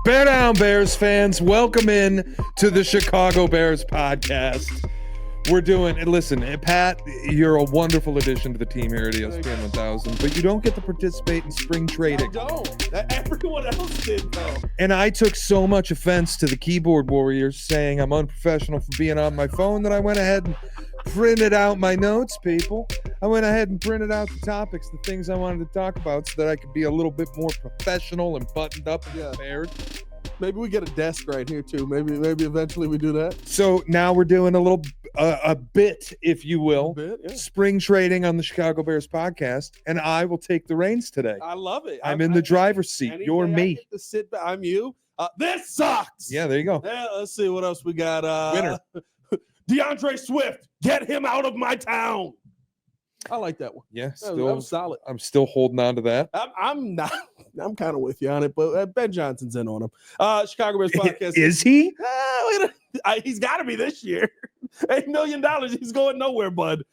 Bear down, Bears fans. Welcome in to the Chicago Bears podcast. We're doing, and listen, Pat, you're a wonderful addition to the team here at ESPN 1000, but you don't get to participate in spring trading. I don't. Everyone else did, though. And I took so much offense to the keyboard warriors saying I'm unprofessional for being on my phone that I went ahead and printed out my notes, people. I went ahead and printed out the topics, the things I wanted to talk about so that I could be a little bit more professional and buttoned up and prepared. Maybe we get a desk right here, too. Maybe eventually we do that. So now we're doing a bit, if you will, spring trading on the Chicago Bears podcast, and I will take the reins today. I love it. I'm in the driver's seat. You're me. I get to sit back. I'm you. This sucks. Yeah, there you go. Let's see what else we got. Winner. DeAndre Swift, get him out of my town. I like that one. Yeah, that was solid. I'm still holding on to that. I'm not. I'm kind of with you on it, but Ben Johnson's in on him. Chicago Bears podcast. Is he? He's got to be this year. $8 million. He's going nowhere, bud.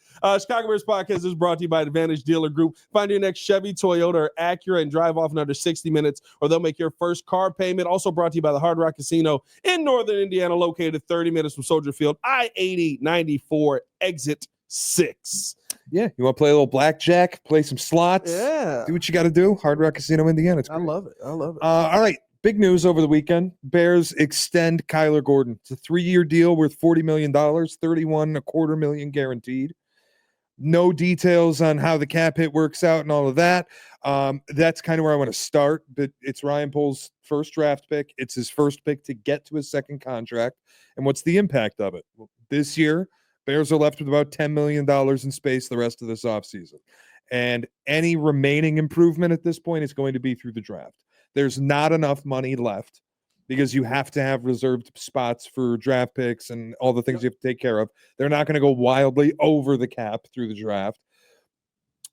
Chicago Bears podcast is brought to you by Advantage Dealer Group. Find your next Chevy, Toyota, or Acura and drive off in under 60 minutes, or they'll make your first car payment. Also brought to you by the Hard Rock Casino in Northern Indiana, located 30 minutes from Soldier Field, I-80-94, exit 6. Yeah, you want to play a little blackjack, play some slots? Yeah. Do what you got to do. Hard Rock Casino, Indiana. I love it. All right. Big news over the weekend. Bears extend Kyler Gordon. It's a 3-year deal worth $40 million, $31.25 million guaranteed. No details on how the cap hit works out and all of that. That's kind of where I want to start. But it's Ryan Poles' first draft pick. It's his first pick to get to his second contract. And what's the impact of it? Well, this year, Bears are left with about $10 million in space the rest of this offseason. And any remaining improvement at this point is going to be through the draft. There's not enough money left because you have to have reserved spots for draft picks and all the things you have to take care of. They're not going to go wildly over the cap through the draft.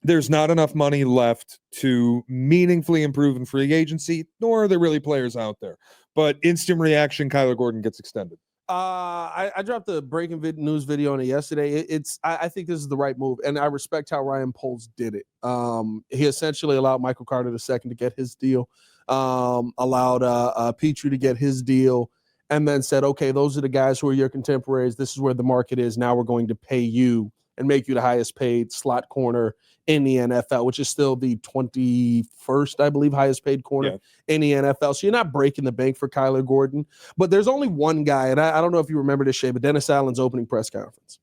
There's not enough money left to meaningfully improve in free agency, nor are there really players out there. But instant reaction, Kyler Gordon gets extended. I dropped the breaking news video on it yesterday. I think this is the right move, and I respect how Ryan Poles did it. He essentially allowed Michael Carter II to get his deal, allowed Petrie to get his deal, and then said, okay, those are the guys who are your contemporaries. This is where the market is. Now we're going to pay you and make you the highest paid slot corner in the NFL, which is still the 21st, I believe, highest paid corner in the NFL. So you're not breaking the bank for Kyler Gordon. But there's only one guy, and I don't know if you remember this, Shea, but Dennis Allen's opening press conference.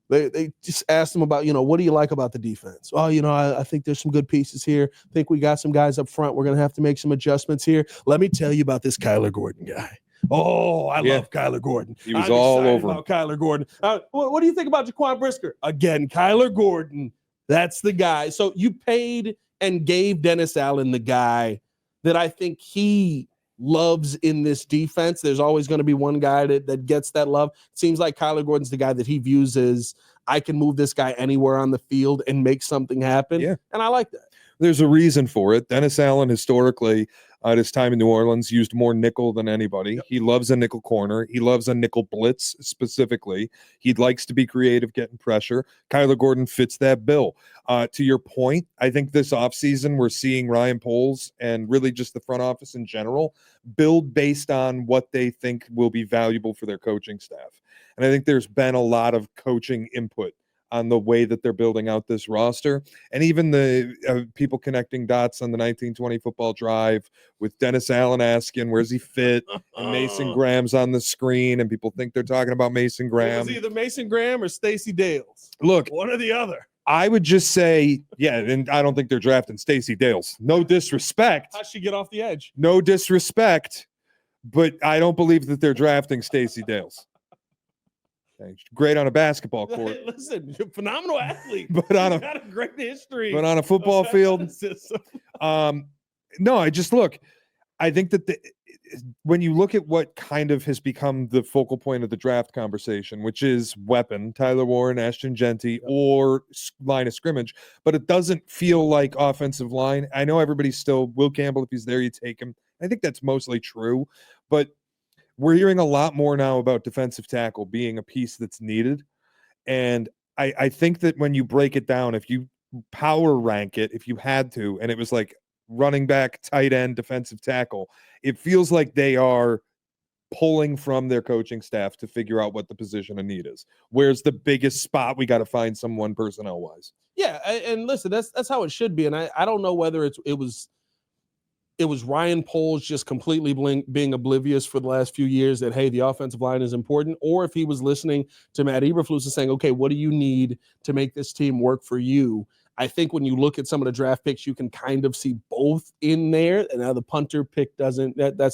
They just asked him about, what do you like about the defense? Oh, I think there's some good pieces here. I think we got some guys up front. We're going to have to make some adjustments here. Let me tell you about this Kyler Gordon guy. Oh, I love Kyler Gordon. He was all over him. Kyler Gordon. What do you think about Jaquan Brisker? Again, Kyler Gordon. That's the guy. So you paid and gave Dennis Allen the guy that I think he loves in this defense. There's always going to be one guy that gets that love. It seems like Kyler Gordon's the guy that he views as, I can move this guy anywhere on the field and make something happen. Yeah. And I like that. There's a reason for it. Dennis Allen historically, at his time in New Orleans, used more nickel than anybody. Yep. He loves a nickel corner. He loves a nickel blitz specifically. He likes to be creative, getting pressure. Kyler Gordon fits that bill. To your point, I think this offseason we're seeing Ryan Poles and really just the front office in general build based on what they think will be valuable for their coaching staff. And I think there's been a lot of coaching input on the way that they're building out this roster. And even the people connecting dots on the 1920 football drive with Dennis Allen asking, where's he fit? And Mason Graham's on the screen, and people think they're talking about Mason Graham. It was either Mason Graham or Stacey Dales. Look. One or the other. I would just say, and I don't think they're drafting Stacey Dales. No disrespect. How'd she get off the edge? No disrespect, but I don't believe that they're drafting Stacey Dales. Great on a basketball court. Listen, phenomenal athlete. But got a great history. But on a football field, no. I think that when you look at what kind of has become the focal point of the draft conversation, which is weapon, Tyler Warren, Ashton Genty, or line of scrimmage, but it doesn't feel like offensive line. I know everybody's still Will Campbell. If he's there, you take him. I think that's mostly true, but we're hearing a lot more now about defensive tackle being a piece that's needed. And I think that when you break it down, if you power rank it, if you had to, and it was like running back, tight end, defensive tackle. It feels like they are pulling from their coaching staff to figure out what the position of need is. Where's the biggest spot we got to find someone personnel wise? Yeah, and listen, that's how it should be. And I don't know whether it was Ryan Poles just completely being oblivious for the last few years that, hey, the offensive line is important, or if he was listening to Matt Eberflus and saying, okay, what do you need to make this team work for you? I think when you look at some of the draft picks, you can kind of see both in there. And now the punter pick that's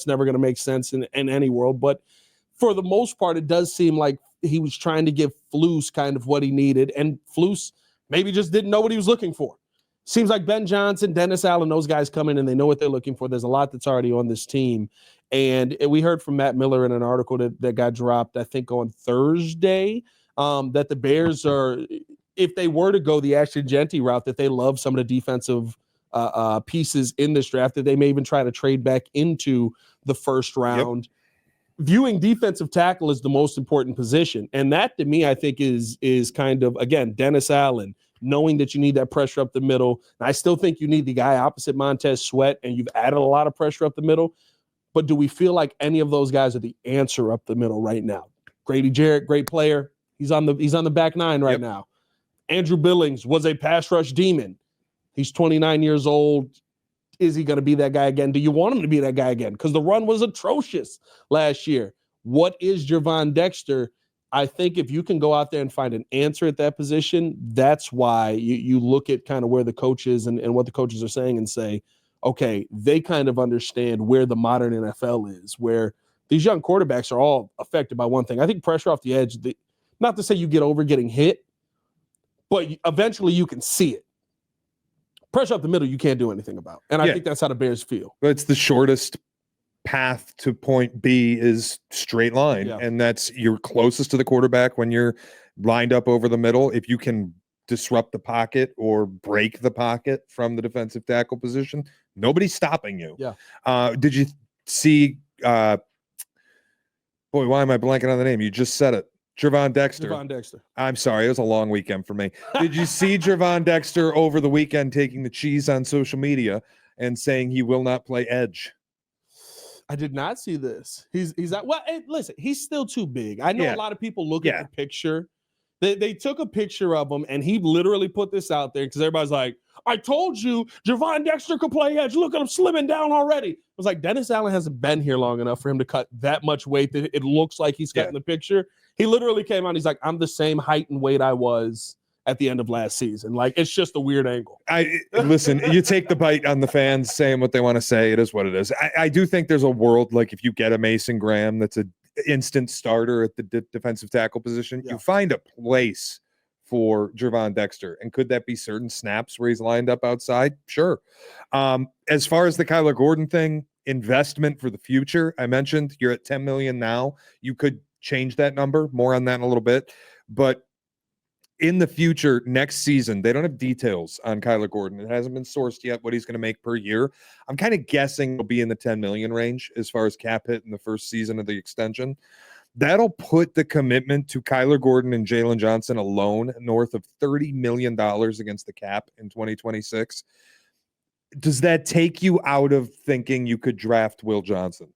never going to make sense in any world. But for the most part, it does seem like he was trying to give Flus kind of what he needed. And Flus maybe just didn't know what he was looking for. Seems like Ben Johnson, Dennis Allen, those guys come in and they know what they're looking for. There's a lot that's already on this team. And we heard from Matt Miller in an article that got dropped, I think, on Thursday, that the Bears are, if they were to go the Ashton Genty route, that they love some of the defensive pieces in this draft, that they may even try to trade back into the first round. Yep. Viewing defensive tackle as the most important position. And that, to me, I think is kind of, again, Dennis Allen, knowing that you need that pressure up the middle. And I still think you need the guy opposite Montez Sweat, and you've added a lot of pressure up the middle. But do we feel like any of those guys are the answer up the middle right now? Grady Jarrett, great player. He's on the back nine right now. Andrew Billings was a pass rush demon. He's 29 years old. Is he going to be that guy again? Do you want him to be that guy again? Because the run was atrocious last year. What is Gervon Dexter? I think if you can go out there and find an answer at that position, that's why you look at kind of where the coach is and what the coaches are saying and say, okay, they kind of understand where the modern NFL is, where these young quarterbacks are all affected by one thing. I think pressure off the edge, not to say you get over getting hit, but eventually you can see it. Pressure up the middle, you can't do anything about. And I think that's how the Bears feel. But it's the shortest path to point B is straight line. Yeah. And that's you're closest to the quarterback when you're lined up over the middle. If you can disrupt the pocket or break the pocket from the defensive tackle position, nobody's stopping you. Yeah. Did you see, boy, why am I blanking on the name? You just said it. Gervon Dexter. I'm sorry. It was a long weekend for me. Did you see Gervon Dexter over the weekend taking the cheese on social media and saying he will not play edge? I did not see this. He's not, well, hey, listen, he's still too big. I know a lot of people look at the picture. They took a picture of him, and he literally put this out there because everybody's like, I told you Gervon Dexter could play edge. Look at him slimming down already. It was like Dennis Allen hasn't been here long enough for him to cut that much weight that it looks like he's cut in the picture. He literally came out. He's like, I'm the same height and weight I was at the end of last season. Like, it's just a weird angle. Listen, you take the bite on the fans saying what they want to say. It is what it is. I do think there's a world, like if you get a Mason Graham that's an instant starter at the defensive tackle position, you find a place for Gervon Dexter. And could that be certain snaps where he's lined up outside? Sure. As far as the Kyler Gordon thing, investment for the future, I mentioned you're at $10 million now. You could change that number. More on that in a little bit. But in the future, next season, they don't have details on Kyler Gordon. It hasn't been sourced yet what he's going to make per year. I'm kind of guessing it'll be in the 10 million range as far as cap hit in the first season of the extension. That'll put the commitment to Kyler Gordon and Jalen Johnson alone north of $30 million against the cap in 2026. Does that take you out of thinking you could draft Will Johnson?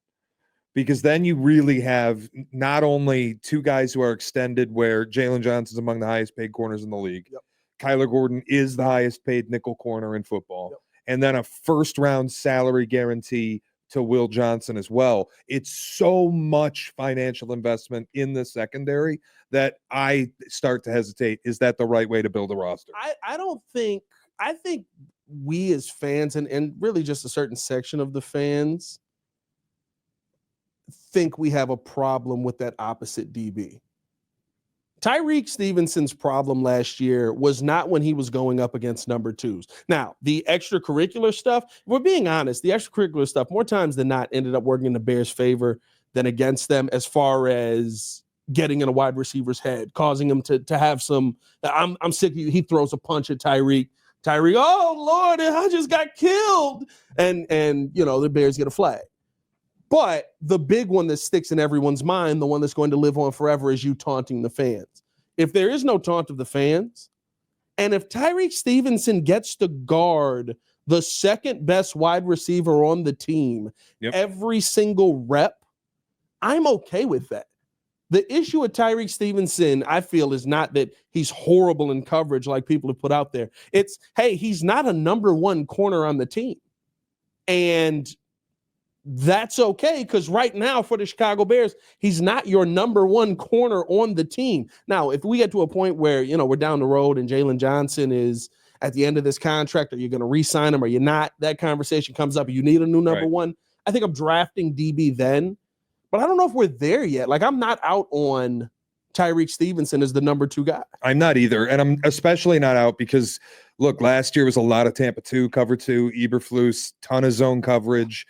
Because then you really have not only two guys who are extended where Jalen Johnson's among the highest paid corners in the league. Yep. Kyler Gordon is the highest paid nickel corner in football. Yep. And then a first round salary guarantee to Will Johnson as well. It's so much financial investment in the secondary that I start to hesitate. Is that the right way to build a roster? I think we as fans and really just a certain section of the fans think we have a problem with that opposite DB. Tyreek Stevenson's problem last year was not when he was going up against number twos. Now, the extracurricular stuff, if we're being honest, the extracurricular stuff more times than not ended up working in the Bears' favor than against them as far as getting in a wide receiver's head, causing him to have some, I'm sick of you. He throws a punch at Tyreek. Oh, Lord, I just got killed. And the Bears get a flag. But the big one that sticks in everyone's mind, the one that's going to live on forever, is you taunting the fans. If there is no taunt of the fans, and if Tyreek Stevenson gets to guard the second best wide receiver on the team, every single rep, I'm okay with that. The issue with Tyreek Stevenson, I feel, is not that he's horrible in coverage like people have put out there. It's, hey, he's not a number one corner on the team. And that's okay, because right now for the Chicago Bears, he's not your number one corner on the team. Now, if we get to a point where, we're down the road and Jalen Johnson is at the end of this contract, are you going to re-sign him or you're not? That conversation comes up. You need a new number one. I think I'm drafting DB then. But I don't know if we're there yet. Like, I'm not out on Tyreek Stevenson as the number 2 guy. I'm not either. And I'm especially not out because, look, last year was a lot of Tampa 2, cover 2, Eberflus, ton of zone coverage.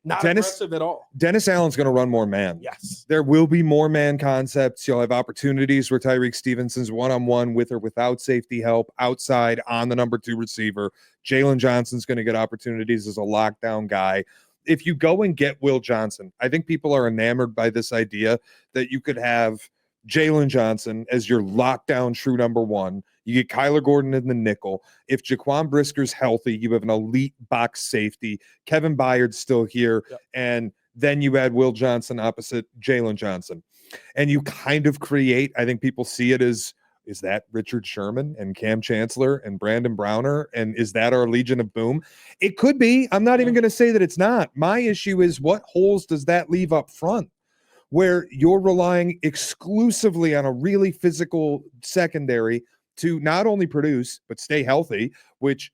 Not aggressive at all. Dennis Allen's going to run more man. Yes. There will be more man concepts. You'll have opportunities where Tyreek Stevenson's one-on-one with or without safety help outside on the number 2 receiver. Jalen Johnson's going to get opportunities as a lockdown guy. If you go and get Will Johnson, I think people are enamored by this idea that you could have Jalen Johnson as your lockdown true number 1. You get Kyler Gordon in the nickel. If Jaquan Brisker's healthy, you have an elite box safety. Kevin Byard's still here. Yep. And then you add Will Johnson opposite Jalen Johnson. And you kind of create, I think people see it as, is that Richard Sherman and Cam Chancellor and Brandon Browner? And is that our Legion of Boom? It could be. I'm not even going to say that it's not. My issue is, what holes does that leave up front where you're relying exclusively on a really physical secondary to not only produce, but stay healthy, which,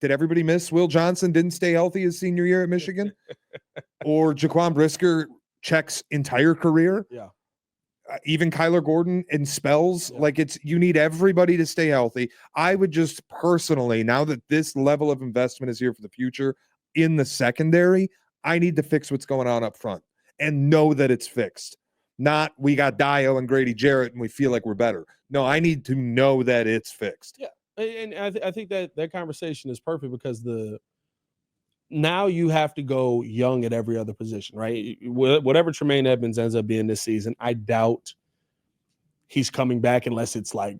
did everybody miss Will Johnson didn't stay healthy his senior year at Michigan? Or Jaquan Brisker checks entire career? Yeah. Even Kyler Gordon in spells, like you need everybody to stay healthy. I would just personally, now that this level of investment is here for the future in the secondary, I need to fix what's going on up front and know that it's fixed. Not we got Dio and Grady Jarrett and we feel like we're better. No, I need to know that it's fixed. Yeah, and I think that conversation is perfect because now you have to go young at every other position, right? Whatever Tremaine Edmonds ends up being this season, I doubt he's coming back unless it's like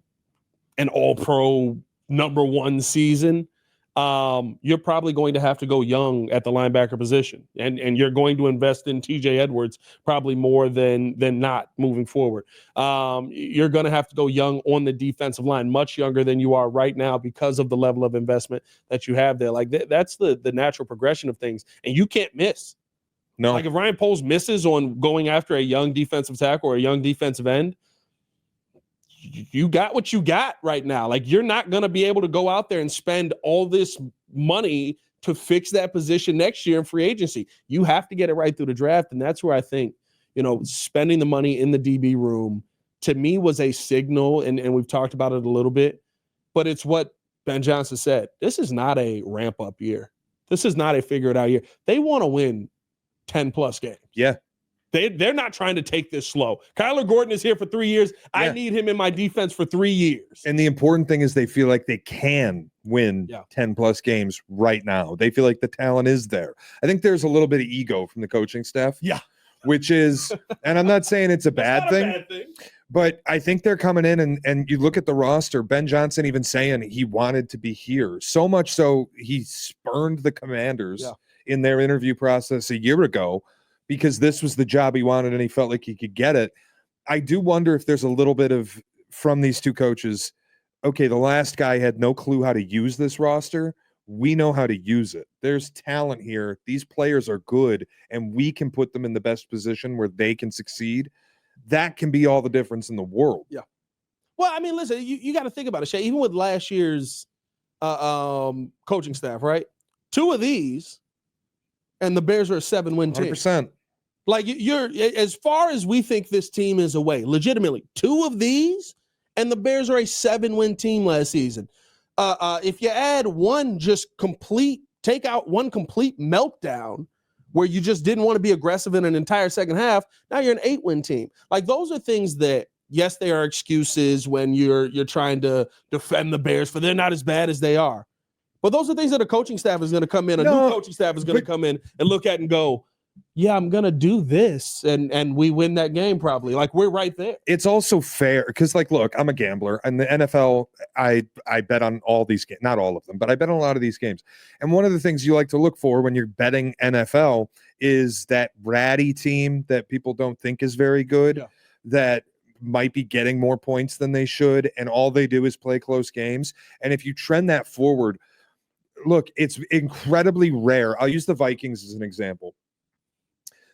an all-pro number 1 season. You're probably going to have to go young at the linebacker position, and you're going to invest in TJ Edwards probably more than not moving forward. You're going to have to go young on the defensive line, much younger than you are right now because of the level of investment that you have there. Like that's the natural progression of things, and you can't miss. No, like if Ryan Poles misses on going after a young defensive tackle or a young defensive end, you got what you got right now. Like, you're not going to be able to go out there and spend all this money to fix that position next year in free agency. You have to get it right through the draft. And that's where I think, spending the money in the DB room to me was a signal. And we've talked about it a little bit, but it's what Ben Johnson said. This is not a ramp up year. This is not a figure it out year. They want to win 10 plus games. Yeah. They're not trying to take this slow. Kyler Gordon is here for 3 years. Yeah. I need him in my defense for 3 years. And the important thing is they feel like they can win 10 plus games right now. They feel like the talent is there. I think there's a little bit of ego from the coaching staff. Yeah. Which is, and I'm not saying it's a bad thing, but I think they're coming in and you look at the roster, Ben Johnson even saying he wanted to be here. So much so he spurned the Commanders in their interview process a year ago, because this was the job he wanted and he felt like he could get it. I do wonder if there's a little bit of, from these two coaches, okay, the last guy had no clue how to use this roster. We know how to use it. There's talent here. These players are good, and we can put them in the best position where they can succeed. That can be all the difference in the world. Yeah. Well, I mean, listen, you got to think about it, Shea. Even with last year's coaching staff, right? 2 of these, and the Bears are a 7-win team. 100%. Like, you're, as far as we think this team is away, legitimately, 2 of these, and the Bears are a 7-win team last season. If you add take out one complete meltdown where you just didn't want to be aggressive in an entire second half, now you're an 8-win team. Like, those are things that, yes, they are excuses when you're trying to defend the Bears for they're not as bad as they are. But those are things that a coaching staff is going to come in, new coaching staff is going to come in and look at and go, yeah, I'm gonna do this, and we win that game probably. Like we're right there. It's also fair because, like, look, I'm a gambler, and the NFL, I bet on all these games, not all of them, but I bet on a lot of these games. And one of the things you like to look for when you're betting NFL is that ratty team that people don't think is very good, that might be getting more points than they should, and all they do is play close games. And if you trend that forward, look, it's incredibly rare. I'll use the Vikings as an example.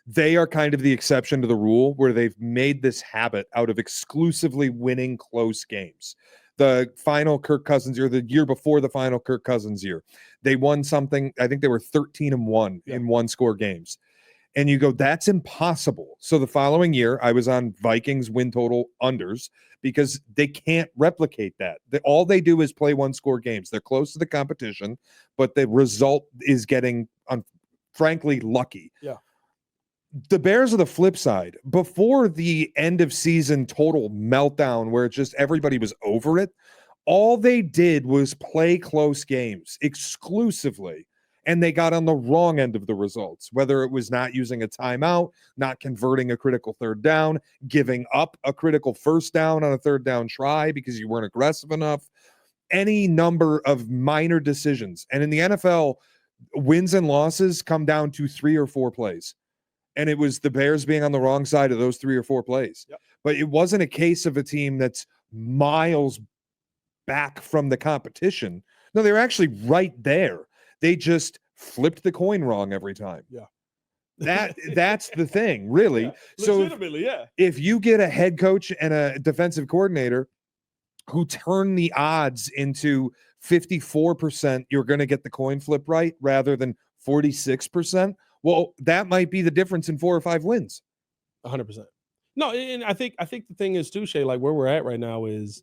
They are kind of the exception to the rule where they've made this habit out of exclusively winning close games. The final Kirk Cousins year, the year before the final Kirk Cousins year, they won something. I think they were 13-1 in one-score games. And you go, that's impossible. So the following year, I was on Vikings win total unders because they can't replicate that. All they do is play one-score games. They're close to the competition, but the result is getting, frankly, lucky. Yeah. The Bears are the flip side. Before the end of season total meltdown where just everybody was over it, all they did was play close games exclusively, and they got on the wrong end of the results, whether it was not using a timeout, not converting a critical third down, giving up a critical first down on a third down try because you weren't aggressive enough, any number of minor decisions. And in the NFL, wins and losses come down to 3 or 4 plays. And it was the Bears being on the wrong side of those 3 or 4 plays. Yep. But it wasn't a case of a team that's miles back from the competition. No, they're actually right there. They just flipped the coin wrong every time. Yeah. That's the thing, really. Yeah. So legitimately, if you get a head coach and a defensive coordinator who turn the odds into 54%, you're going to get the coin flip right rather than 46%. Well, that might be the difference in 4 or 5 wins. 100%. No, and I think the thing is too, Shea, like where we're at right now is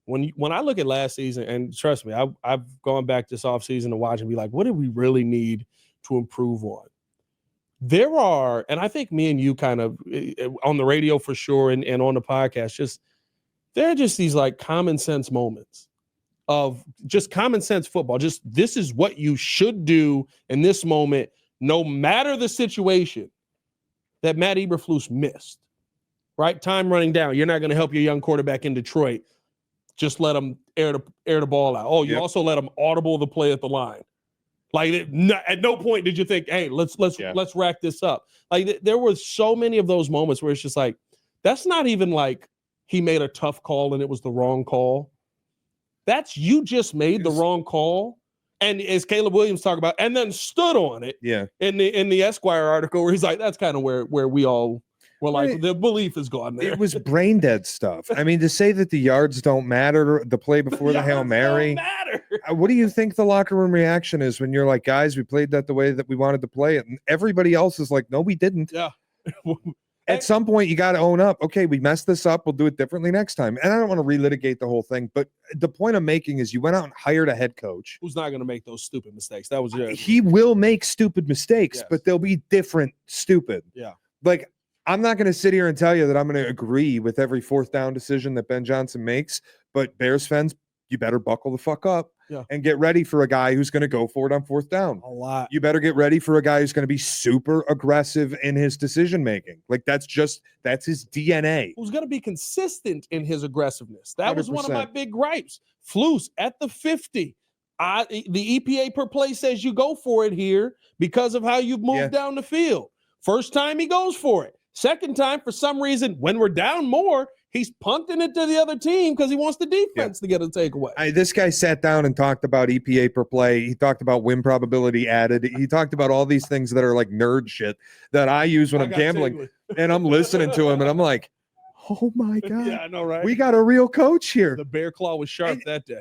when I look at last season, and trust me, I've gone back this offseason to watch and be like, what do we really need to improve on? There are, and I think me and you kind of on the radio for sure and on the podcast, just there are just these like common sense moments of just common sense football. Just this is what you should do in this moment, no matter the situation, that Matt Eberflus missed, right? Time running down. You're not going to help your young quarterback in Detroit. Just let him air the ball out. Oh, you also let him audible the play at the line. Like at no point did you think, hey, let's rack this up. Like there were so many of those moments where it's just like, that's not even like he made a tough call and it was the wrong call. That's you just made the wrong call. And as Caleb Williams talked about, and then stood on it. Yeah. In the Esquire article where he's like, that's kind of where we all were like, the belief is gone there. It was brain dead stuff. I mean, to say that the yards don't matter, the play before the Hail Mary. Don't matter. What do you think the locker room reaction is when you're like, guys, we played that the way that we wanted to play it? And everybody else is like, no, we didn't. Yeah. At some point, you got to own up. Okay, we messed this up. We'll do it differently next time. And I don't want to relitigate the whole thing, but the point I'm making is you went out and hired a head coach who's not going to make those stupid mistakes. That was he will make stupid mistakes, but they'll be different stupid. Yeah. Like, I'm not going to sit here and tell you that I'm going to agree with every 4th down decision that Ben Johnson makes, but Bears fans, you better buckle the fuck up and get ready for a guy who's going to go for it on 4th down. A lot. You better get ready for a guy who's going to be super aggressive in his decision making. Like that's his DNA. Who's going to be consistent in his aggressiveness. That 100%. was one of my big gripes. Flus at the 50. The EPA per play says you go for it here because of how you've moved down the field. First time he goes for it. Second time, for some reason, when we're down more, he's punting it to the other team because he wants the defense to get a takeaway. This guy sat down and talked about EPA per play. He talked about win probability added. He talked about all these things that are like nerd shit that I use when I'm gambling. And I'm listening to him, and I'm like, oh, my God. Yeah, I know, right? We got a real coach here. The bear claw was sharp that day.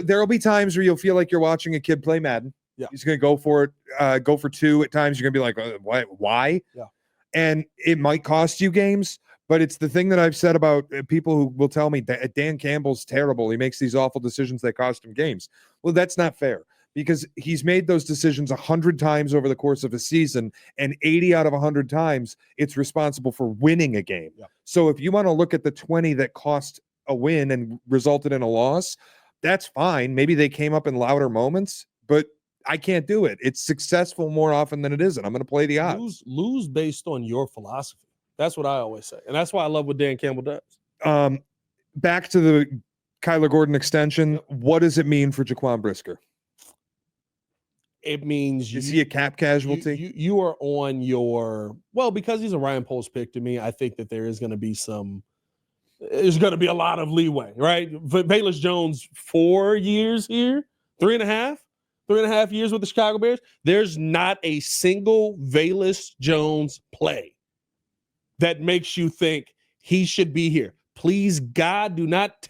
There'll be times where you'll feel like you're watching a kid play Madden. Yeah. He's going to go for it, go for 2. At times, you're going to be like, why? Yeah. And it might cost you games, but it's the thing that I've said about people who will tell me that Dan Campbell's terrible. He makes these awful decisions that cost him games. Well, that's not fair because he's made those decisions 100 times over the course of a season, and 80 out of 100 times it's responsible for winning a game. Yeah. So if you want to look at the 20 that cost a win and resulted in a loss, that's fine. Maybe they came up in louder moments, but I can't do it. It's successful more often than it isn't. I'm going to play the odds. Lose based on your philosophy. That's what I always say. And that's why I love what Dan Campbell does. Back to the Kyler Gordon extension. Yep. What does it mean for Jaquan Brisker? It means is he a cap casualty? You are on your because he's a Ryan Poles pick to me. I think that there's going to be a lot of leeway, right? Velus Jones 4 years here, 3.5 years with the Chicago Bears. There's not a single Velus Jones play that makes you think he should be here. Please, God, do not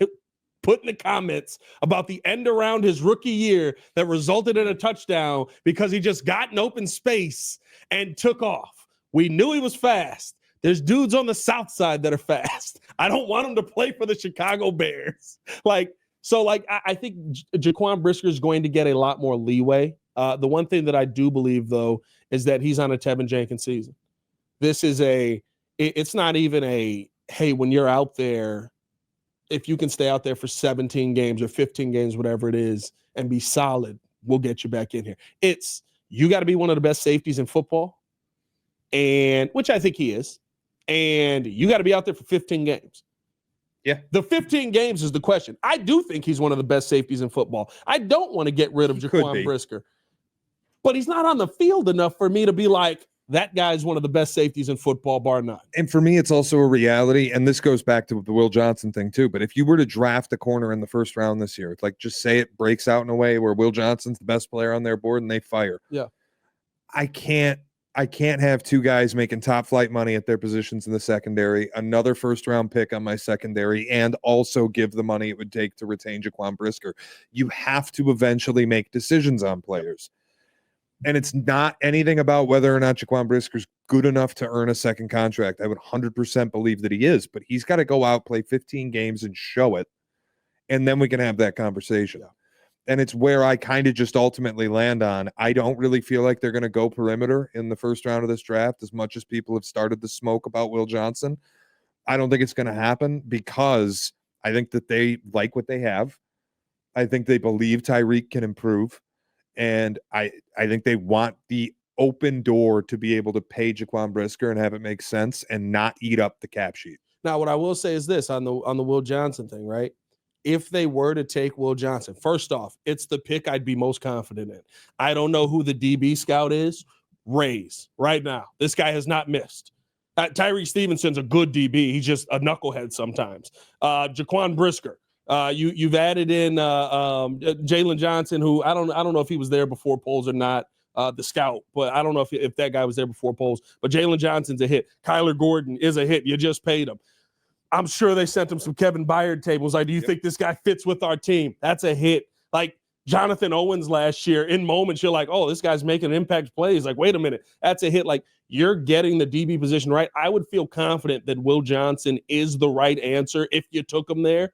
put in the comments about the end around his rookie year that resulted in a touchdown because he just got in open space and took off. We knew he was fast. There's dudes on the South Side that are fast. I don't want him to play for the Chicago Bears. I think Jaquan Brisker is going to get a lot more leeway. The one thing that I do believe, though, is that he's on a Tevin Jenkins season. This is it's not even hey, when you're out there, if you can stay out there for 17 games or 15 games, whatever it is, and be solid, we'll get you back in here. You got to be one of the best safeties in football, and which I think he is, and you got to be out there for 15 games. Yeah. The 15 games is the question. I do think he's one of the best safeties in football. I don't want to get rid of Jaquan Brisker, but he's not on the field enough for me to be like, that guy's one of the best safeties in football, bar none. And for me, it's also a reality, and this goes back to the Will Johnson thing too, but if you were to draft a corner in the first round this year, it's just say it breaks out in a way where Will Johnson's the best player on their board and they fire. Yeah. I can't have two guys making top flight money at their positions in the secondary, another first round pick on my secondary, and also give the money it would take to retain Jaquan Brisker. You have to eventually make decisions on players. And it's not anything about whether or not Jaquan Brisker's good enough to earn a second contract. I would 100% believe that he is, but he's got to go out, play 15 games and show it. And then we can have that conversation. Yeah. And it's where I kind of just ultimately land on. I don't really feel like they're going to go perimeter in the first round of this draft as much as people have started to smoke about Will Johnson. I don't think it's going to happen because I think that they like what they have. I think they believe Tyreek can improve. And I think they want the open door to be able to pay Jaquan Brisker and have it make sense and not eat up the cap sheet. Now, what I will say is this on the Will Johnson thing, right? If they were to take Will Johnson, first off, it's the pick I'd be most confident in. I don't know who the DB scout is. Raise right now. This guy has not missed. Tyree Stevenson's a good DB. He's just a knucklehead sometimes. Jaquan Brisker. You've added in Jalen Johnson, who I don't know if he was there before Poles or not, the scout, but I don't know if that guy was there before Poles. But Jalen Johnson's a hit. Kyler Gordon is a hit. You just paid him. I'm sure they sent him some Kevin Byard tables. Like, do you think this guy fits with our team? That's a hit. Like Jonathan Owens last year, in moments you're like, oh, this guy's making impact plays. Like, wait a minute, that's a hit. Like, you're getting the DB position right. I would feel confident that Will Johnson is the right answer if you took him there.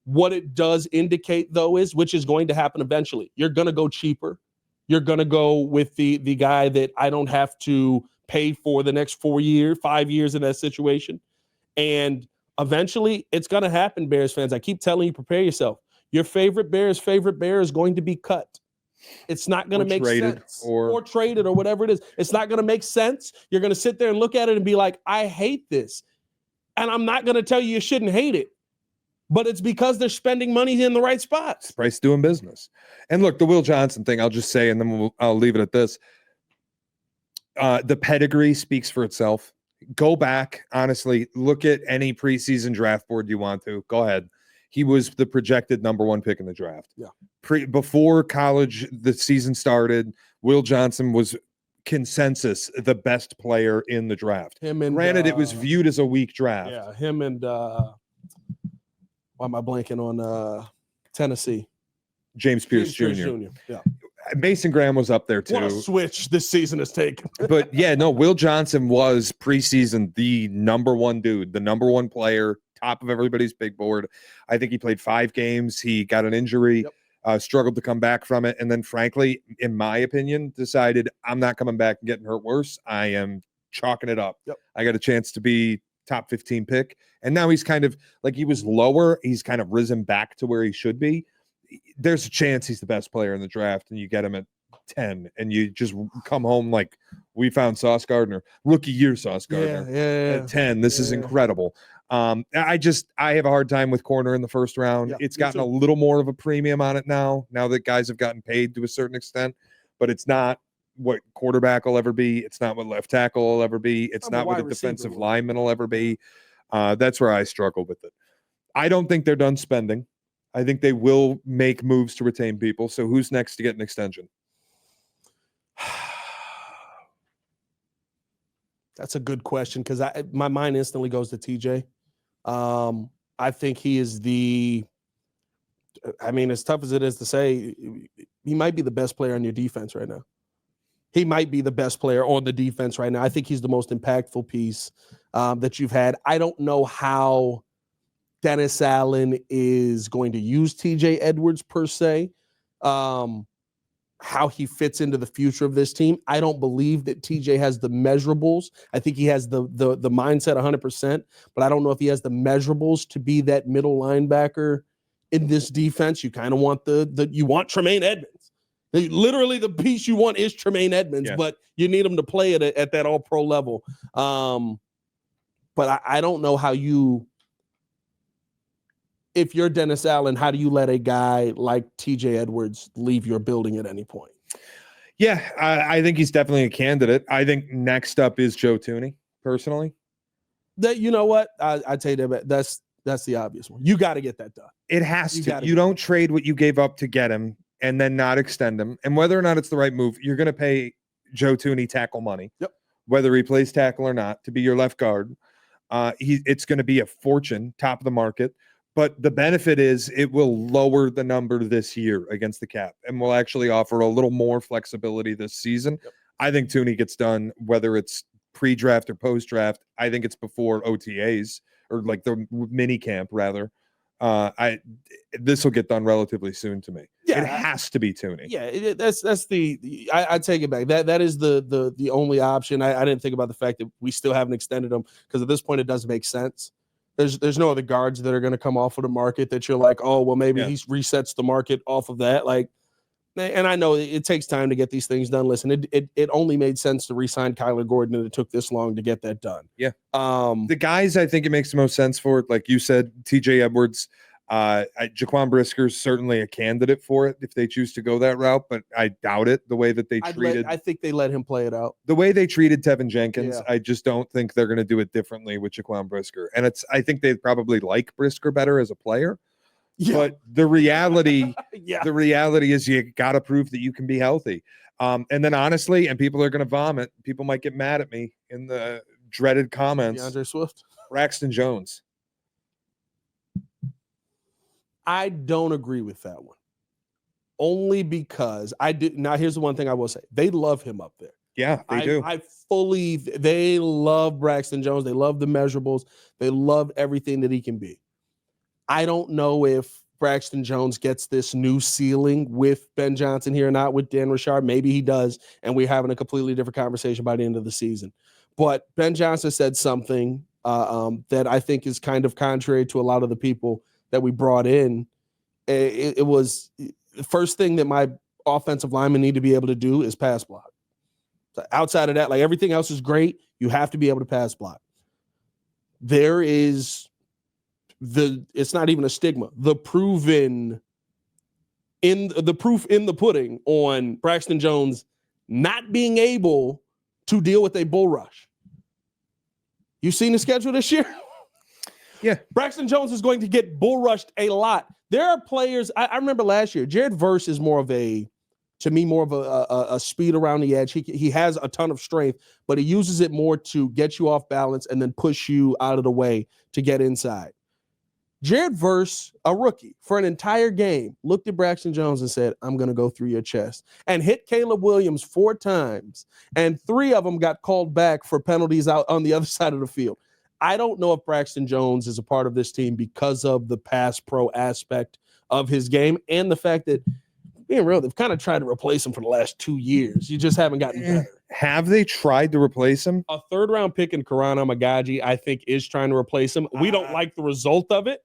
What it does indicate, though, is, which is going to happen eventually, you're going to go cheaper. You're going to go with the guy that I don't have to pay for the next 5 years in that situation. And eventually it's going to happen, Bears fans. I keep telling you, prepare yourself. Your favorite bear is going to be cut. It's not going to make sense. Or traded or whatever it is. It's not going to make sense. You're going to sit there and look at it and be like, I hate this. And I'm not going to tell you shouldn't hate it. But it's because they're spending money in the right spots. Price doing business. And look, the Will Johnson thing, I'll just say, and then I'll leave it at this. The pedigree speaks for itself. Go back, honestly, look at any preseason draft board you want to. Go ahead. He was the projected number 1 pick in the draft. Yeah. Before college, the season started, Will Johnson was consensus the best player in the draft. Granted, it was viewed as a weak draft. Yeah, him and why am I blanking on Tennessee? James Pierce Jr. Yeah. Mason Graham was up there too. What a switch this season has taken. But yeah, no, Will Johnson was preseason the number 1 dude, the number 1 player, top of everybody's big board. I think he played 5 games. He got an injury, struggled to come back from it. And then frankly, in my opinion, decided I'm not coming back and getting hurt worse. I am chalking it up. I got a chance to be top 15 pick. And now he's kind of like, he was lower. He's kind of risen back to where he should be. there's a chance he's the best player in the draft, and you get him at 10, and you just come home like, we found Sauce Gardner, rookie year Sauce Gardner at 10. This is incredible. I have a hard time with corner in the first round. It's gotten a little more of a premium on it now that guys have gotten paid to a certain extent, but it's not what quarterback will ever be. It's not what left tackle will ever be. It's not what a defensive lineman will ever be. That's where I struggle with it. I don't think they're done spending. I think they will make moves to retain people. So who's next to get an extension? That's a good question, because my mind instantly goes to TJ. I think he is as tough as it is to say, he might be the best player on your defense right now. He might be the best player on the defense right now. I think he's the most impactful piece that you've had. I don't know how Dennis Allen is going to use TJ Edwards per se, how he fits into the future of this team. I don't believe that TJ has the measurables. I think he has the mindset 100%, but I don't know if he has the measurables to be that middle linebacker in this defense. You kind of want you want Tremaine Edmonds. Literally the piece you want is Tremaine Edmonds, but you need him to play it at that all-pro level. But I don't know how if you're Dennis Allen, how do you let a guy like TJ Edwards leave your building at any point? Yeah, I think he's definitely a candidate. I think next up is Joe Thuney, personally. You know what? I tell you that's the obvious one. You got to get that done. It has to. You don't trade what you gave up to get him and then not extend him. And whether or not it's the right move, you're going to pay Joe Thuney tackle money. Yep. Whether he plays tackle or not, to be your left guard. It's going to be a fortune, top of the market. But the benefit is it will lower the number this year against the cap and will actually offer a little more flexibility this season. Yep. I think Thuney gets done, whether it's pre-draft or post-draft. I think it's before OTAs or like the mini camp rather. This will get done relatively soon to me. Yeah, it has to be Thuney. Yeah, that's I take it back. That is the only option. I didn't think about the fact that we still haven't extended him, because at this point it does make sense. There's no other guards that are going to come off of the market that you're like, oh, well, maybe he resets the market off of that. Like, and I know it takes time to get these things done. Listen, it only made sense to re-sign Kyler Gordon, and it took this long to get that done. Yeah. The guys I think it makes the most sense for it, like you said, TJ Edwards, Jaquan Brisker is certainly a candidate for it if they choose to go that route, but I doubt it. The way that they treated, I think they let him play it out. The way they treated Tevin Jenkins, I just don't think they're going to do it differently with Jaquan Brisker. And I think they probably like Brisker better as a player. Yeah. But the reality, the reality is you got to prove that you can be healthy. And then honestly, and people are going to vomit. People might get mad at me in the dreaded comments. DeAndre Swift, Braxton Jones. I don't agree with that one. Only because I do. Now, here's the one thing I will say. They love him up there. Yeah, they do. They love Braxton Jones. They love the measurables. They love everything that he can be. I don't know if Braxton Jones gets this new ceiling with Ben Johnson here or not, with Dan Richard. Maybe he does, and we're having a completely different conversation by the end of the season. But Ben Johnson said something that I think is kind of contrary to a lot of the people that we brought in. It was the first thing that my offensive linemen need to be able to do is pass block. So outside of that, like, everything else is great. You have to be able to pass block. There is it's not even a stigma. The proof in the pudding on Braxton Jones not being able to deal with a bull rush. You've seen the schedule this year? Yeah. Braxton Jones is going to get bull rushed a lot. There are players, I remember last year, Jared Verse is more of a speed around the edge. He has a ton of strength, but he uses it more to get you off balance and then push you out of the way to get inside. Jared Verse, a rookie, for an entire game, looked at Braxton Jones and said, I'm going to go through your chest, and hit Caleb Williams 4 times, and 3 of them got called back for penalties out on the other side of the field. I don't know if Braxton Jones is a part of this team because of the pass pro aspect of his game and the fact that, being real, they've kind of tried to replace him for the last 2 years. You just haven't gotten better. Have they tried to replace him? A 3rd-round pick in Karana Magaji, I think, is trying to replace him. We don't like the result of it,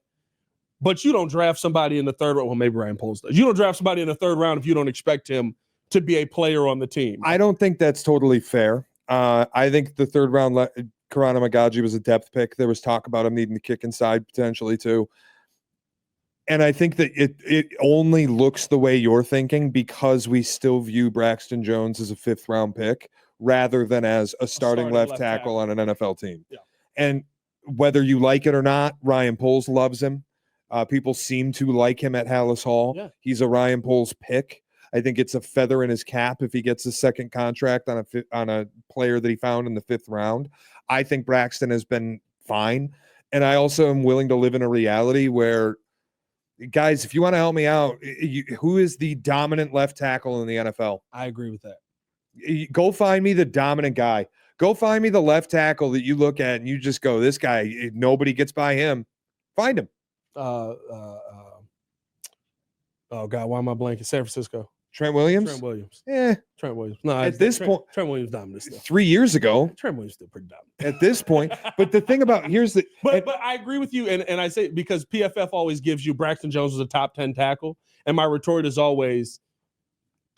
But you don't draft somebody in the third round. Well, maybe Ryan Poles does. You don't draft somebody in the third round if you don't expect him to be a player on the team. I don't think that's totally fair. I think the third round, Karana Magaji was a depth pick. There was talk about him needing to kick inside potentially too. And I think that it only looks the way you're thinking because we still view Braxton Jones as a 5th round pick rather than as a starting left tackle on an NFL team. Yeah. And whether you like it or not, Ryan Poles loves him. People seem to like him at Hallis Hall. Yeah. He's a Ryan Poles pick. I think it's a feather in his cap if he gets a second contract on a player that he found in the 5th round. I think Braxton has been fine. And I also am willing to live in a reality where, guys, if you want to help me out, who is the dominant left tackle in the NFL? I agree with that. Go find me the dominant guy. Go find me the left tackle that you look at and you just go, this guy, nobody gets by him. Find him. Oh God, why am I blanking? San Francisco. Trent Williams? Trent Williams. Yeah. Trent Williams. No, at this point, Trent Williams dominant still. 3 years ago. Trent Williams still pretty dominant. At this point. But the thing about but I agree with you, and I say because PFF always gives you Braxton Jones as a top 10 tackle, and my retort is always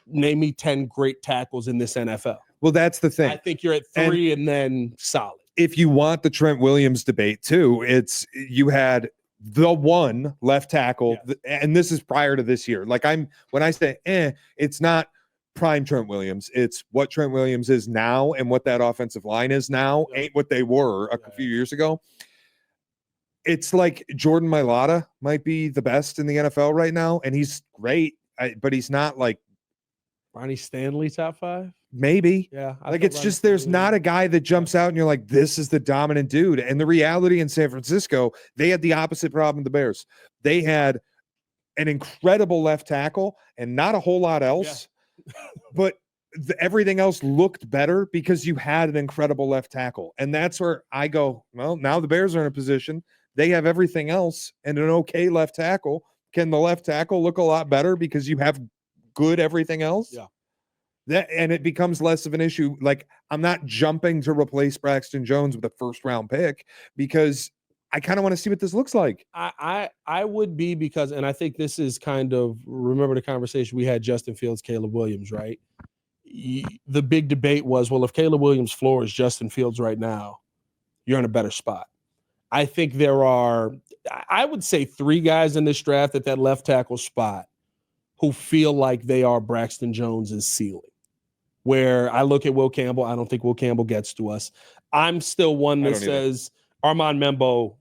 name me 10 great tackles in this NFL. Well, that's the thing. I think you're at 3 and then solid. If you want the Trent Williams debate too, you had the one left tackle, and this is prior to this year. Like when I say it's not prime Trent Williams, it's what Trent Williams is now and what that offensive line is now ain't what they were a few years ago. It's like Jordan Mailata might be the best in the NFL right now, and he's great, but he's not like Ronnie Stanley top 5. Maybe. Yeah. Like it's just there's not a guy that jumps out and you're like, this is the dominant dude. And the reality in San Francisco, they had the opposite problem with the Bears. They had an incredible left tackle and not a whole lot else. Yeah. But everything else looked better because you had an incredible left tackle. And that's where I go, well, now the Bears are in a position. They have everything else and an okay left tackle. Can the left tackle look a lot better because you have good everything else? Yeah. And it becomes less of an issue. Like I'm not jumping to replace Braxton Jones with a 1st round pick because I kind of want to see what this looks like. I would be because, and I think this is kind of, remember the conversation we had, Justin Fields, Caleb Williams, right? The big debate was, well, if Caleb Williams' floor is Justin Fields right now, you're in a better spot. I think there are, I would say 3 guys in this draft at that left tackle spot who feel like they are Braxton Jones's ceiling. Where I look at Will Campbell, I don't think Will Campbell gets to us. I'm still one that says Armand Membo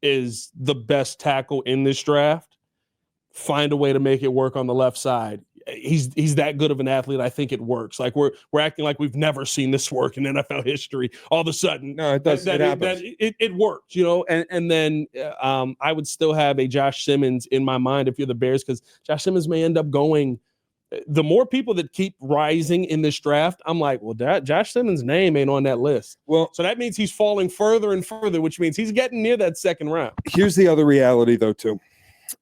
is the best tackle in this draft. Find a way to make it work on the left side. He's that good of an athlete. I think it works. Like we're acting like we've never seen this work in NFL history. All of a sudden, no, it does. It works, you know. And then I would still have a Josh Simmons in my mind if you're the Bears, because Josh Simmons may end up going. The more people that keep rising in this draft, I'm like, well, Josh Simmons' name ain't on that list. Well, so that means he's falling further and further, which means he's getting near that 2nd round. Here's the other reality, though, too.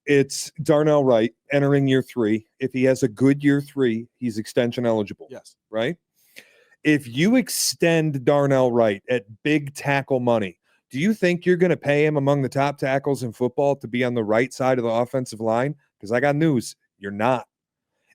It's Darnell Wright entering year 3. If he has a good year 3, he's extension eligible. Yes. Right? If you extend Darnell Wright at big tackle money, do you think you're going to pay him among the top tackles in football to be on the right side of the offensive line? Because I got news. You're not.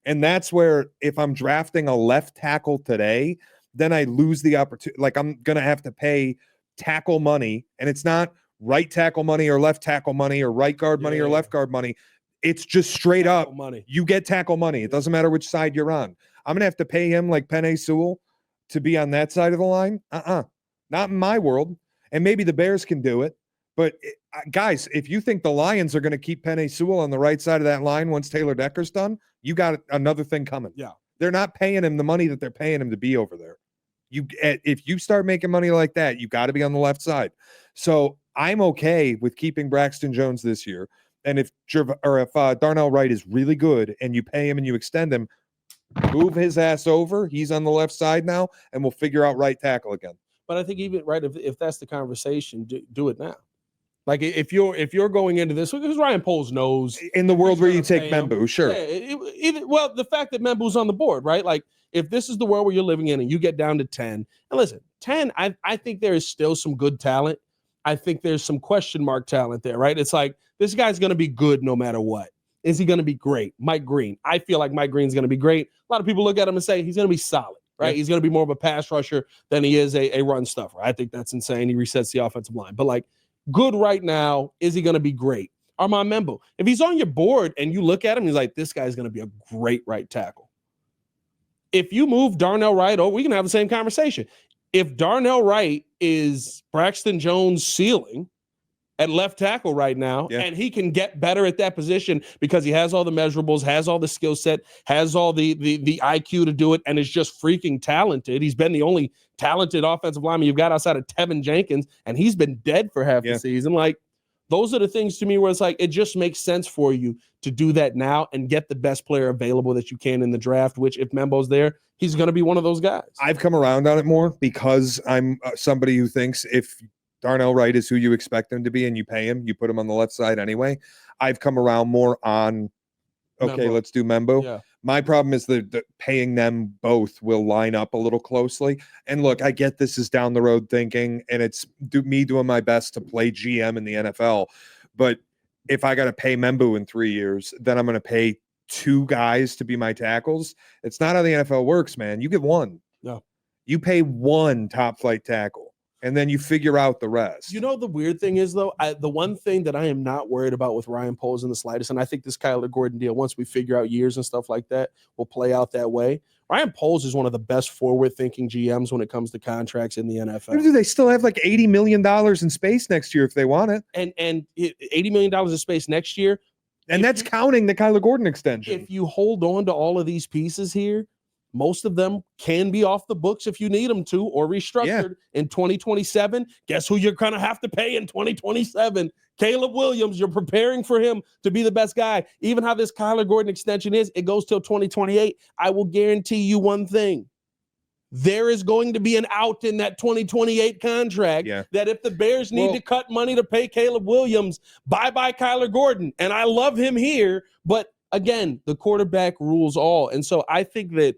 And that's where if I'm drafting a left tackle today, then I lose the opportunity. Like I'm going to have to pay tackle money, and it's not right tackle money or left tackle money or right guard money or left guard money. It's just straight tackle up money. You get tackle money. It doesn't matter which side you're on. I'm going to have to pay him like Penei Sewell to be on that side of the line. Not in my world. And maybe the Bears can do it. But guys, if you think the Lions are going to keep Penei Sewell on the right side of that line once Taylor Decker's done, you got another thing coming. Yeah. They're not paying him the money that they're paying him to be over there. If you start making money like that, you got to be on the left side. So I'm okay with keeping Braxton Jones this year. And if Darnell Wright is really good and you pay him and you extend him, move his ass over. He's on the left side now, and we'll figure out right tackle again. But I think even if that's the conversation, do it now. Like if you're going into this, because Ryan Poles knows in the world where you take Membu, sure. Well, the fact that Membu's on the board, right? Like if this is the world where you're living in and you get down to 10, and listen, 10, I think there is still some good talent. I think there's some question mark talent there, right? It's like, this guy's going to be good no matter what. Is he going to be great? Mike Green. I feel like Mike Green's going to be great. A lot of people look at him and say he's going to be solid, right? Yeah. He's going to be more of a pass rusher than he is a run stuffer. I think that's insane. He resets the offensive line. But like, good right now. Is he going to be great? Armand Membo. If he's on your board and you look at him, he's like, this guy's going to be a great right tackle. If you move Darnell Wright over, we can have the same conversation. If Darnell Wright is Braxton Jones' ceiling at left tackle right now, and he can get better at that position because he has all the measurables, has all the skill set, has all the IQ to do it, and is just freaking talented. He's been the only talented offensive lineman you've got outside of Tevin Jenkins, and he's been dead for half the season. Like, those are the things to me where it's like, it just makes sense for you to do that now and get the best player available that you can in the draft, which if Membo's there, he's going to be one of those guys. I've come around on it more because I'm somebody who thinks if Darnell Wright is who you expect him to be and you pay him, you put him on the left side anyway. I've come around more on, okay, let's do Membo. Yeah. My problem is that paying them both will line up a little closely. And look, I get this is down the road thinking, and it's me doing my best to play GM in the NFL. But if I got to pay Membo in 3 years, then I'm going to pay two guys to be my tackles. It's not how the NFL works, man. You get one. No. You pay one top flight tackle, and then you figure out the rest. You know, the weird thing is, though, the one thing that I am not worried about with Ryan Poles in the slightest, and I think this Kyler Gordon deal, once we figure out years and stuff like that, will play out that way. Ryan Poles is one of the best forward-thinking GMs when it comes to contracts in the NFL. They still have like $80 million in space next year if they want it. And $80 million in space next year. And that's counting the Kyler Gordon extension. If you hold on to all of these pieces here, most of them can be off the books if you need them to, or restructured in 2027. Guess who you're going to have to pay in 2027? Caleb Williams. You're preparing for him to be the best guy. Even how this Kyler Gordon extension is, it goes till 2028. I will guarantee you one thing. There is going to be an out in that 2028 contract that if the Bears need to cut money to pay Caleb Williams, bye-bye Kyler Gordon. And I love him here, but again, the quarterback rules all. And so I think that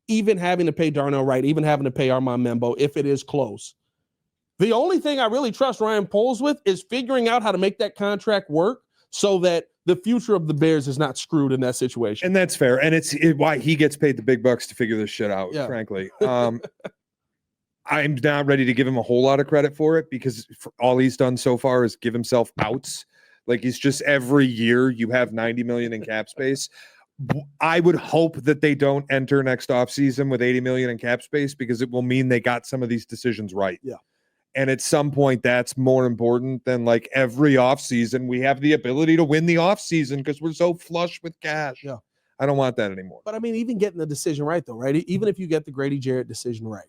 even having to pay Darnell Wright, even having to pay Armand Membo, if it is close, the only thing I really trust Ryan Poles with is figuring out how to make that contract work so that the future of the Bears is not screwed in that situation. And that's fair. And it's why he gets paid the big bucks to figure this shit out, frankly. I'm not ready to give him a whole lot of credit for it because all he's done so far is give himself outs. Like, he's just every year you have $90 million in cap space. I would hope that they don't enter next offseason with $80 million in cap space because it will mean they got some of these decisions right. Yeah. And at some point, that's more important than like every offseason. We have the ability to win the offseason because we're so flush with cash. Yeah. I don't want that anymore. But I mean, even getting the decision right, though, right? Even if you get the Grady Jarrett decision right,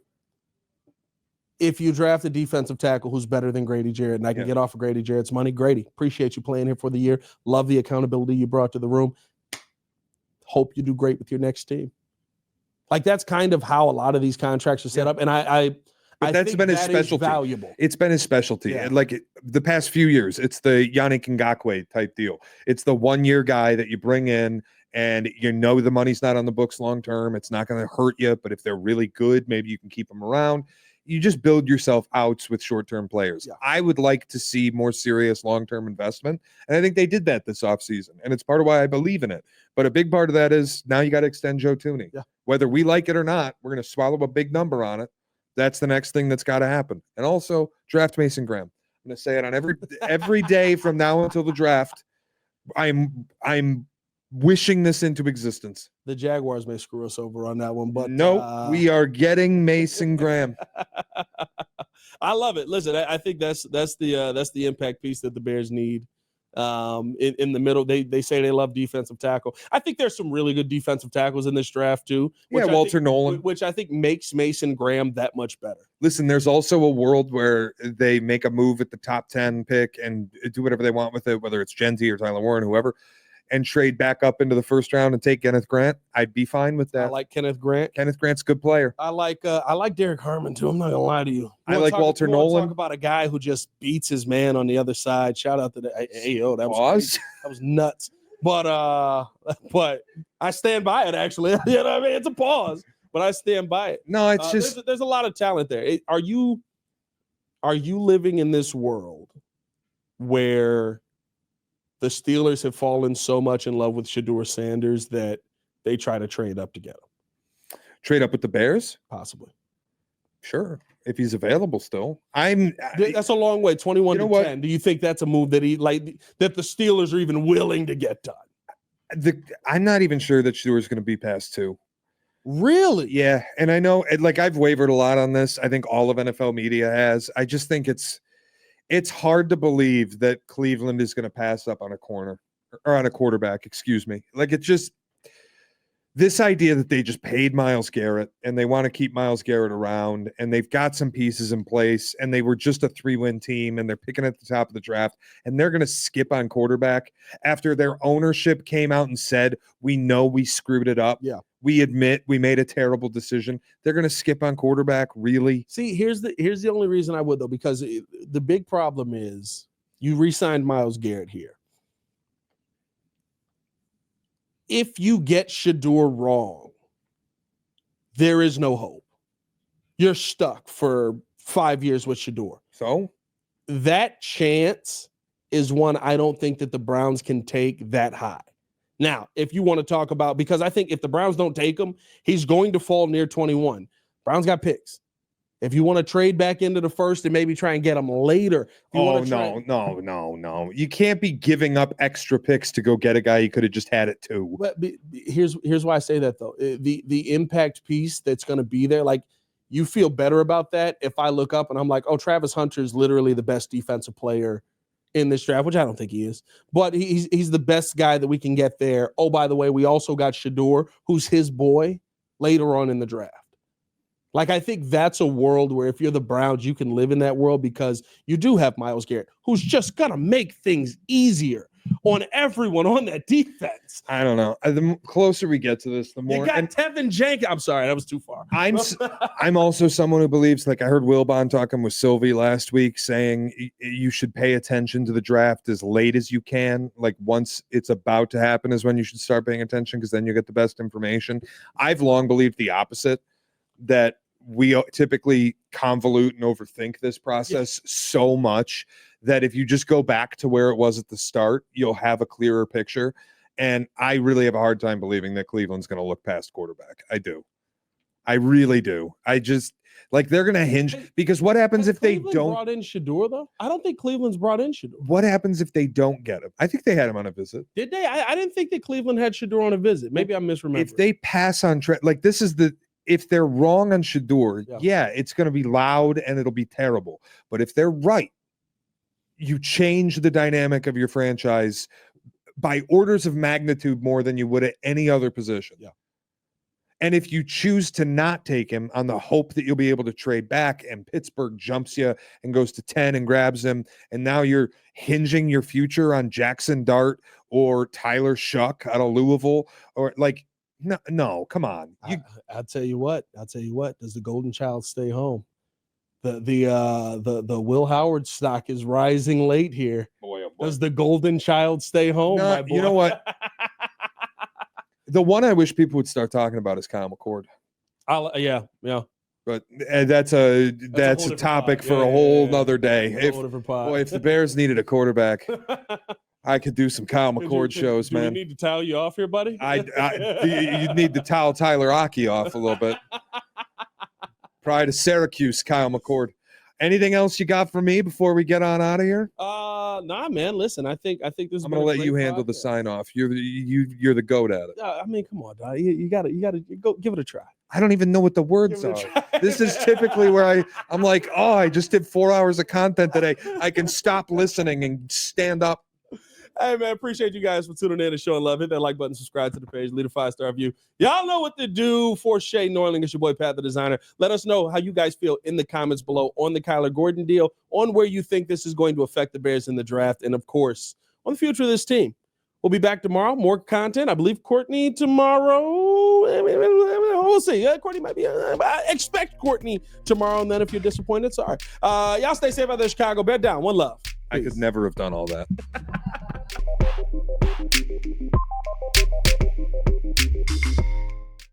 if you draft a defensive tackle who's better than Grady Jarrett, and I can get off of Grady Jarrett's money, Grady, appreciate you playing here for the year. Love the accountability you brought to the room. Hope you do great with your next team. Like, that's kind of how a lot of these contracts are set up. And I that's think been his that specialty. is valuable. It's been his specialty. Yeah. Like the past few years, it's the Yannick Ngakoue type deal. It's the 1 year guy that you bring in and you know the money's not on the books long term. It's not going to hurt you, but if they're really good, maybe you can keep them around. You just build yourself outs with short-term players. Yeah. I would like to see more serious long-term investment, and I think they did that this offseason, and it's part of why I believe in it. But a big part of that is now you got to extend Joe Thuney. Yeah. Whether we like it or not, we're going to swallow a big number on it. That's the next thing that's got to happen. And also draft Mason Graham. I'm going to say it on every day from now until the draft. I'm wishing this into existence. The Jaguars may screw us over on that one, but no, we are getting Mason Graham. I love it. Listen, I think that's the impact piece that the Bears need. In the middle, they say they love defensive tackle. I think there's some really good defensive tackles in this draft too. Walter Nolan, which I think makes Mason Graham that much better. Listen, there's also a world where they make a move at the top 10 pick and do whatever they want with it, whether it's Genty or Tyler Warren, whoever, and trade back up into the first round and take Kenneth Grant. I'd be fine with that. I like Kenneth Grant. Kenneth Grant's a good player. I like Derek Harmon too. I'm not gonna lie to you. I like Walter Nolan. Talk about a guy who just beats his man on the other side. Shout out to that was that was nuts. But I stand by it actually. You know what I mean? It's a pause, but I stand by it. No, it's just there's a lot of talent there. Are you living in this world where the Steelers have fallen so much in love with Shadeur Sanders that they try to trade up to get him? Trade up with the Bears? Possibly. Sure. If he's available still. That's a long way, 21 to 10. Do you think that's a move that that the Steelers are even willing to get done? I'm not even sure that Shadeur is going to be past 2. Really? Yeah. And I know, like, I've wavered a lot on this. I think all of NFL media has. I just think it's hard to believe that Cleveland is going to pass up on a corner or on a quarterback, excuse me. Like, it's just this idea that they just paid Myles Garrett and they want to keep Myles Garrett around and they've got some pieces in place and they were just a 3-win team and they're picking at the top of the draft and they're going to skip on quarterback after their ownership came out and said, we know we screwed it up. Yeah. We admit we made a terrible decision. They're going to skip on quarterback, really? See, here's the only reason I would, though, because the big problem is you re-signed Myles Garrett here. If you get Shadeur wrong, there is no hope. You're stuck for 5 years with Shadeur. So that chance is one I don't think that the Browns can take that high. Now, if you want to talk about, because I think if the Browns don't take him, he's going to fall near 21. Browns got picks. If you want to trade back into the first and maybe try and get him later. No. You can't be giving up extra picks to go get a guy you could have just had it to. But here's why I say that, though. The impact piece that's going to be there, like, you feel better about that if I look up and I'm like, oh, Travis Hunter is literally the best defensive player in this draft, which I don't think he is, but he's the best guy that we can get there. Oh, by the way, we also got Shadeur, who's his boy, later on in the draft. Like, I think that's a world where if you're the Browns, you can live in that world because you do have Myles Garrett, who's just going to make things easier on everyone on that defense. I don't know. The closer we get to this, the more. You got Tevin Jenkins. I'm sorry, that was too far. I'm also someone who believes, like I heard Wilbon talking with Sylvie last week saying you should pay attention to the draft as late as you can. Like once it's about to happen is when you should start paying attention because then you get the best information. I've long believed the opposite, that we typically convolute and overthink this process so much that if you just go back to where it was at the start, you'll have a clearer picture. And I really have a hard time believing that Cleveland's going to look past quarterback. I do. I really do. I just like they're going to hinge because what happens if Cleveland they don't brought in Shadeur though? I don't think Cleveland's brought in Shadeur. What happens if they don't get him? I think they had him on a visit. Did they? I didn't think that Cleveland had Shadeur on a visit. Maybe I'm misremembering. If they pass on like this is if they're wrong on Shadeur, it's going to be loud and it'll be terrible. But if they're right, you change the dynamic of your franchise by orders of magnitude more than you would at any other position. Yeah. And if you choose to not take him on the hope that you'll be able to trade back and Pittsburgh jumps you and goes to 10 and grabs him, and now you're hinging your future on Jackson Dart or Tyler Shuck out of Louisville, or like, no, come on. I'll tell you what. Does the golden child stay home? The Will Howard stock is rising late here. Boy, oh boy. Does the golden child stay home? No, you know what? The one I wish people would start talking about is Kyle McCord. Yeah. But that's a topic for a whole nother day. If the Bears needed a quarterback, I could do some Kyle McCord shows, man. Do we need to towel you off here, buddy? You'd need to towel Tyler Aki off a little bit. Pride of Syracuse, Kyle McCord. Anything else you got for me before we get on out of here? Nah, man. Listen, I think this is. I'm gonna let you handle the sign off. You're the goat at it. I mean, come on, dog. You gotta go give it a try. I don't even know what the words are. This is typically where I'm like, oh, I just did 4 hours of content today. I can stop listening and stand up. Hey, man, appreciate you guys for tuning in and showing love. Hit that like button, subscribe to the page, leave a 5-star review. Y'all know what to do. For Shea, Norling, it's your boy, Pat the Designer. Let us know how you guys feel in the comments below on the Kyler Gordon deal, on where you think this is going to affect the Bears in the draft, and, of course, on the future of this team. We'll be back tomorrow. More content. I believe Courtney tomorrow. We'll see. Courtney might be. I expect Courtney tomorrow, and then if you're disappointed, sorry. Y'all stay safe out there, Chicago. Bear down. One love. Peace. I could never have done all that.